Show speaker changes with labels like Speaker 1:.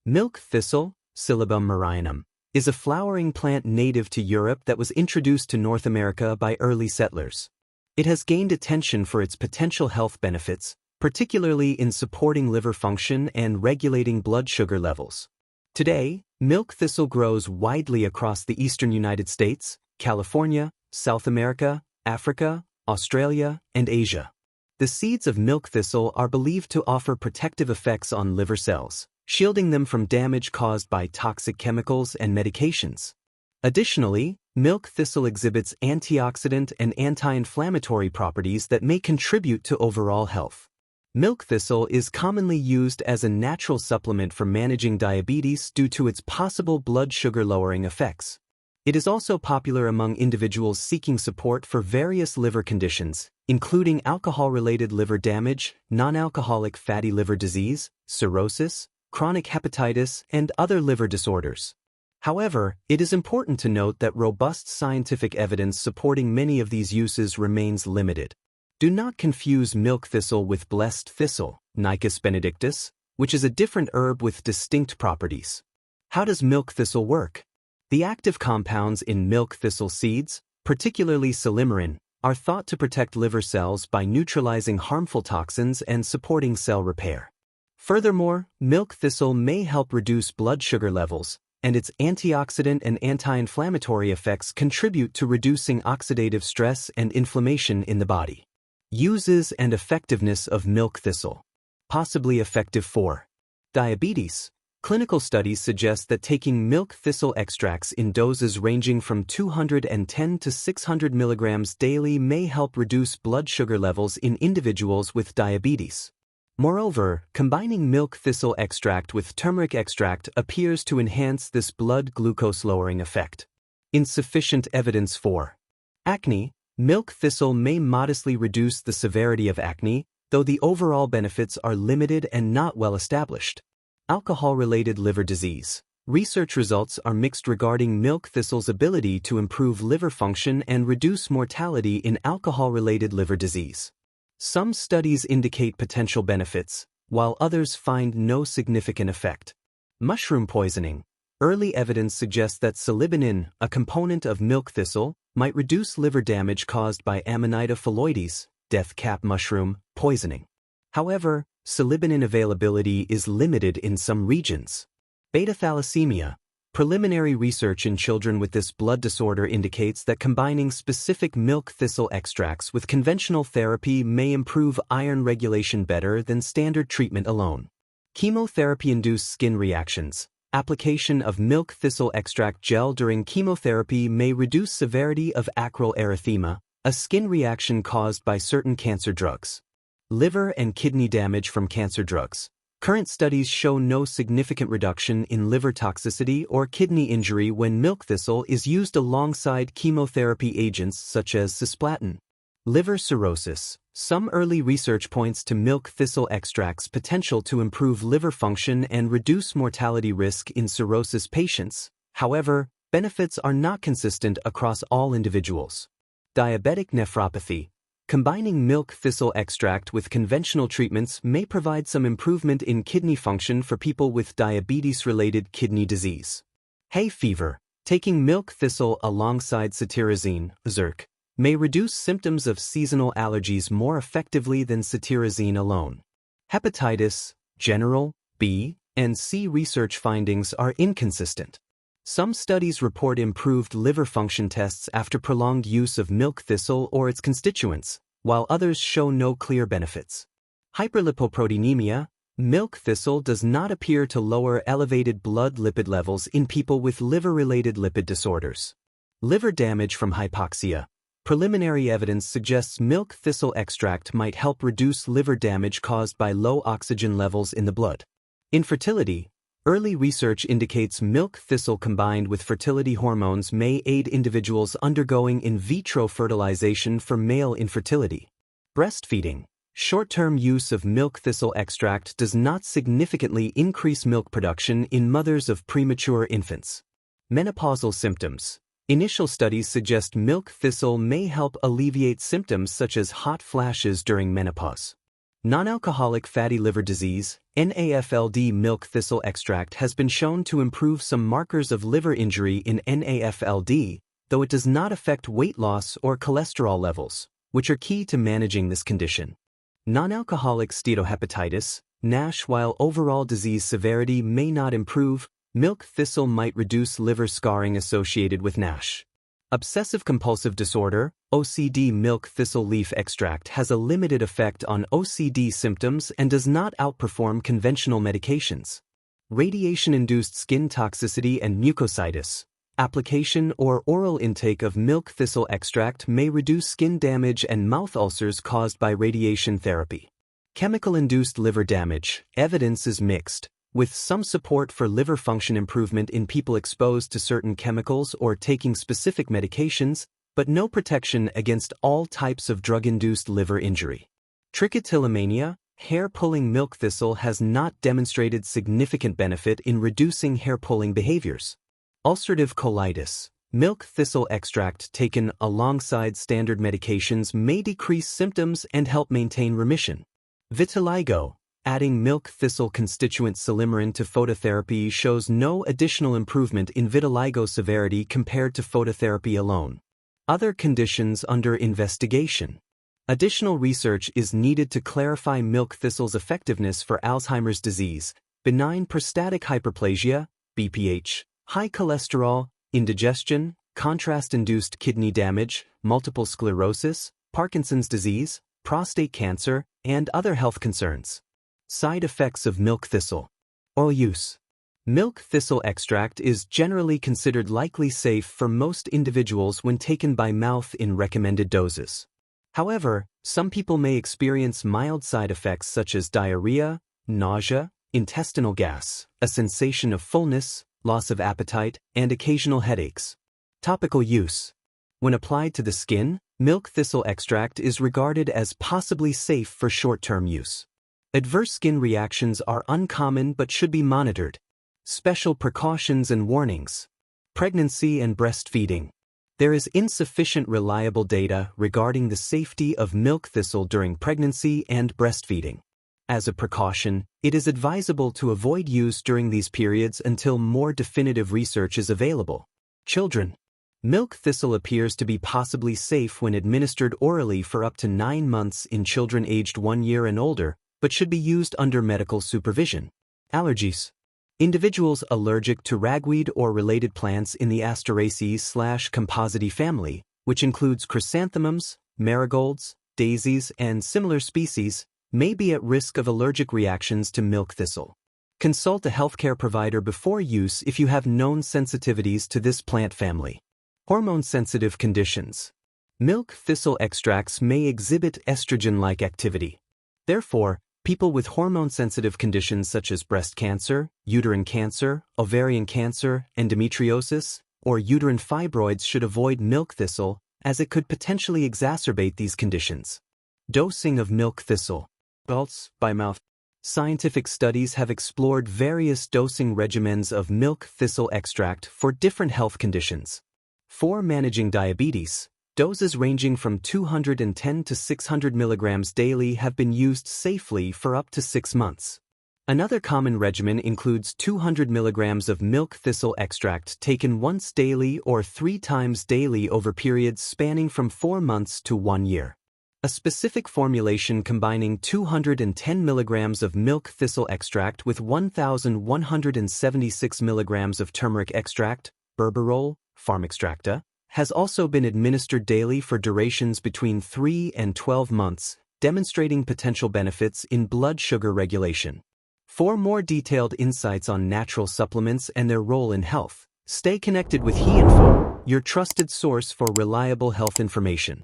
Speaker 1: Milk thistle, Silybum marianum, is a flowering plant native to Europe that was introduced to North America by early settlers. It has gained attention for its potential health benefits, particularly in supporting liver function and regulating blood sugar levels. Today, milk thistle grows widely across the eastern United States, California, South America, Africa, Australia, and Asia. The seeds of milk thistle are believed to offer protective effects on liver cells, shielding them from damage caused by toxic chemicals and medications. Additionally, milk thistle exhibits antioxidant and anti-inflammatory properties that may contribute to overall health. Milk thistle is commonly used as a natural supplement for managing diabetes due to its possible blood sugar lowering effects. It is also popular among individuals seeking support for various liver conditions, including alcohol-related liver damage, non-alcoholic fatty liver disease, cirrhosis, chronic hepatitis, and other liver disorders. However, it is important to note that robust scientific evidence supporting many of these uses remains limited. Do not confuse milk thistle with blessed thistle, Nicus benedictus, which is a different herb with distinct properties. How does milk thistle work? The active compounds in milk thistle seeds, particularly silymarin, are thought to protect liver cells by neutralizing harmful toxins and supporting cell repair. Furthermore, milk thistle may help reduce blood sugar levels, and its antioxidant and anti-inflammatory effects contribute to reducing oxidative stress and inflammation in the body. Uses and effectiveness of milk thistle. Possibly effective for diabetes. Clinical studies suggest that taking milk thistle extracts in doses ranging from 210 to 600 milligrams daily may help reduce blood sugar levels in individuals with diabetes. Moreover, combining milk thistle extract with turmeric extract appears to enhance this blood glucose lowering effect. Insufficient evidence for acne. Milk thistle may modestly reduce the severity of acne, though the overall benefits are limited and not well established. Alcohol-related liver disease. Research results are mixed regarding milk thistle's ability to improve liver function and reduce mortality in alcohol-related liver disease. Some studies indicate potential benefits, while others find no significant effect. Mushroom poisoning. Early evidence suggests that silibinin, a component of milk thistle, might reduce liver damage caused by Amanita phalloides, death cap mushroom, poisoning. However, silibinin availability is limited in some regions. Beta thalassemia. Preliminary research in children with this blood disorder indicates that combining specific milk thistle extracts with conventional therapy may improve iron regulation better than standard treatment alone. Chemotherapy-induced skin reactions. Application of milk thistle extract gel during chemotherapy may reduce severity of acral erythema, a skin reaction caused by certain cancer drugs. Liver and kidney damage from cancer drugs. Current studies show no significant reduction in liver toxicity or kidney injury when milk thistle is used alongside chemotherapy agents such as cisplatin. Liver cirrhosis. Some early research points to milk thistle extract's potential to improve liver function and reduce mortality risk in cirrhosis patients. However, benefits are not consistent across all individuals. Diabetic nephropathy. Combining milk thistle extract with conventional treatments may provide some improvement in kidney function for people with diabetes-related kidney disease. Hay fever. Taking milk thistle alongside cetirizine, ZIRC, may reduce symptoms of seasonal allergies more effectively than cetirizine alone. Hepatitis, general, B, and C research findings are inconsistent. Some studies report improved liver function tests after prolonged use of milk thistle or its constituents, while others show no clear benefits. Hyperlipoproteinemia. Milk thistle does not appear to lower elevated blood lipid levels in people with liver-related lipid disorders. Liver damage from hypoxia. Preliminary evidence suggests milk thistle extract might help reduce liver damage caused by low oxygen levels in the blood. Infertility. Early research indicates milk thistle combined with fertility hormones may aid individuals undergoing in vitro fertilization for male infertility. Breastfeeding. Short-term use of milk thistle extract does not significantly increase milk production in mothers of premature infants. Menopausal symptoms. Initial studies suggest milk thistle may help alleviate symptoms such as hot flashes during menopause. Non-alcoholic fatty liver disease, NAFLD milk thistle extract has been shown to improve some markers of liver injury in NAFLD, though it does not affect weight loss or cholesterol levels, which are key to managing this condition. Non-alcoholic steatohepatitis, NASH. While overall disease severity may not improve, milk thistle might reduce liver scarring associated with NASH. Obsessive-compulsive disorder, OCD. Milk thistle leaf extract has a limited effect on OCD symptoms and does not outperform conventional medications. Radiation-induced skin toxicity and mucositis. Application or oral intake of milk thistle extract may reduce skin damage and mouth ulcers caused by radiation therapy. Chemical-induced liver damage. Evidence is mixed, with some support for liver function improvement in people exposed to certain chemicals or taking specific medications, but no protection against all types of drug-induced liver injury. Trichotillomania. Hair-pulling milk thistle has not demonstrated significant benefit in reducing hair-pulling behaviors. Ulcerative colitis. Milk thistle extract taken alongside standard medications may decrease symptoms and help maintain remission. Vitiligo. Adding milk thistle constituent silymarin to phototherapy shows no additional improvement in vitiligo severity compared to phototherapy alone. Other conditions under investigation. Additional research is needed to clarify milk thistle's effectiveness for Alzheimer's disease, benign prostatic hyperplasia, BPH, high cholesterol, indigestion, contrast-induced kidney damage, multiple sclerosis, Parkinson's disease, prostate cancer, and other health concerns. Side effects of milk thistle. Oral use. Milk thistle extract is generally considered likely safe for most individuals when taken by mouth in recommended doses. However, some people may experience mild side effects such as diarrhea, nausea, intestinal gas, a sensation of fullness, loss of appetite, and occasional headaches. Topical use. When applied to the skin, milk thistle extract is regarded as possibly safe for short-term use. Adverse skin reactions are uncommon but should be monitored. Special precautions and warnings. Pregnancy and breastfeeding. There is insufficient reliable data regarding the safety of milk thistle during pregnancy and breastfeeding. As a precaution, it is advisable to avoid use during these periods until more definitive research is available. Children. Milk thistle appears to be possibly safe when administered orally for up to 9 months in children aged 1 year and older, but should be used under medical supervision. Allergies. Individuals allergic to ragweed or related plants in the Asteraceae/Compositae family, which includes chrysanthemums, marigolds, daisies, and similar species, may be at risk of allergic reactions to milk thistle. Consult a healthcare provider before use if you have known sensitivities to this plant family. Hormone-sensitive conditions. Milk thistle extracts may exhibit estrogen-like activity. Therefore, people with hormone-sensitive conditions such as breast cancer, uterine cancer, ovarian cancer, endometriosis, or uterine fibroids should avoid milk thistle, as it could potentially exacerbate these conditions. Dosing of milk thistle. Salts by mouth. Scientific studies have explored various dosing regimens of milk thistle extract for different health conditions. For managing diabetes, doses ranging from 210 to 600 milligrams daily have been used safely for up to 6 months. Another common regimen includes 200 milligrams of milk thistle extract taken once daily or 3 times daily over periods spanning from 4 months to 1 year. A specific formulation combining 210 milligrams of milk thistle extract with 1,176 milligrams of turmeric extract, berberol, Pharmextracta, has also been administered daily for durations between 3 and 12 months, demonstrating potential benefits in blood sugar regulation. For more detailed insights on natural supplements and their role in health, stay connected with HeInfo, your trusted source for reliable health information.